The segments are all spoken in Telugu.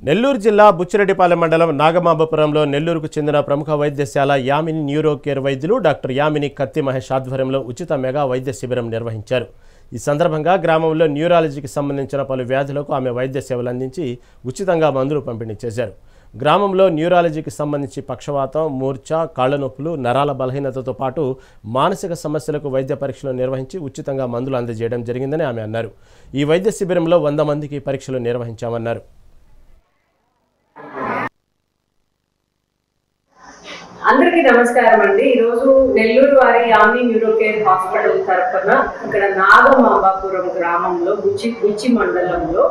నెల్లూరు జిల్లా బుచ్చిరెడ్డిపాలెం మండలం నాగమాంబపురంలో నెల్లూరుకు చెందిన ప్రముఖ వైద్యశాల యామిని న్యూరో కేర్ వైద్యులు డాక్టర్ యామిని కత్తి మహేష్ ఆధ్వర్యంలో ఉచిత మెగా వైద్య శిబిరం నిర్వహించారు. ఈ సందర్భంగా గ్రామంలో న్యూరాలజీకి సంబంధించిన పలు వ్యాధులకు ఆమె వైద్య సేవలు అందించి ఉచితంగా మందులు పంపిణీ చేశారు. గ్రామంలో న్యూరాలజీకి సంబంధించి పక్షవాతం, మూర్ఛ, కాళ్ల నొప్పులు, నరాల బలహీనతతో పాటు మానసిక సమస్యలకు వైద్య పరీక్షలు నిర్వహించి ఉచితంగా మందులు అందజేయడం జరిగిందని ఆమె అన్నారు. ఈ వైద్య శిబిరంలో 100 మందికి పరీక్షలు నిర్వహించామన్నారు. అందరికీ నమస్కారం అండి. ఈరోజు నెల్లూరు వారి యామిని న్యూరో కేర్ హాస్పిటల్ తరఫున ఇక్కడ నాగమాంబాపురం గ్రామంలో బుచ్చి మండలంలో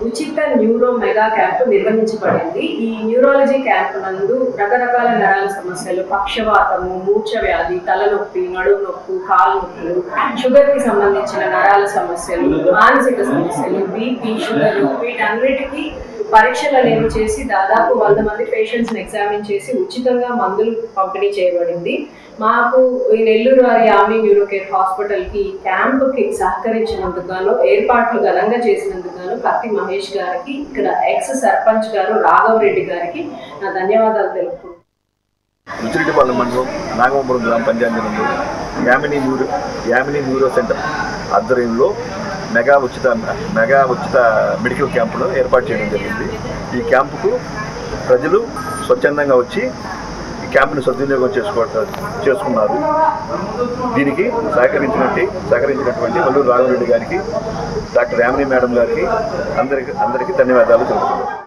ఉచిత న్యూరో మెగా క్యాంప్ నిర్వహించబడింది. ఈ న్యూరాలజీ క్యాంప్ నందు రకరకాల నరాల సమస్యలు, పక్షవాతము, మూర్ఛ వ్యాధి, తలనొప్పి, నడుము నొప్పి, కాలు నొప్పులు, షుగర్ కి సంబంధించిన నరాల సమస్యలు, మానసిక సమస్యలు, బీపీ, షుగర్, వీటన్నిటికీ పరీక్షలు అనేవి చేసి దాదాపు 100 మంది పేషెంట్స్ ని ఎగ్జామిన్ చేసి ఉచితంగా మందులు పంపిణీ చేయబడింది. మాకు ఈ నెల్లూరు వారి యామిని న్యూరో కేర్ హాస్పిటల్ కి క్యాంప్ కి సహకరించినందుకు గాను, ఏర్పాట్లు ఘనంగా చేసినందుకు గాను కత్తి మహేష్ గారికి, ఇక్కడ ఎక్స్ సర్పంచ్ గారు రాఘవ రెడ్డి గారికి నా ధన్యవాదాలు తెలుపుతున్నాను. బుచ్చిరెడ్డిపాలెం మండలం నాగమాంబపురం గ్రామ పంచాయతీ నందు యామిని న్యూరో సెంటర్ ఆధ్వర్యంలో మెగా ఉచిత మెడికల్ క్యాంపును ఏర్పాటు చేయడం జరిగింది. ఈ క్యాంపుకు ప్రజలు స్వచ్ఛందంగా వచ్చి ఈ క్యాంపుని సద్వినియోగం చేసుకున్నారు. దీనికి సహకరించినటువంటి వల్లూరు రాఘవరెడ్డి గారికి, డాక్టర్ యామిని మేడం గారికి అందరికీ ధన్యవాదాలు తెలుపుతున్నాను.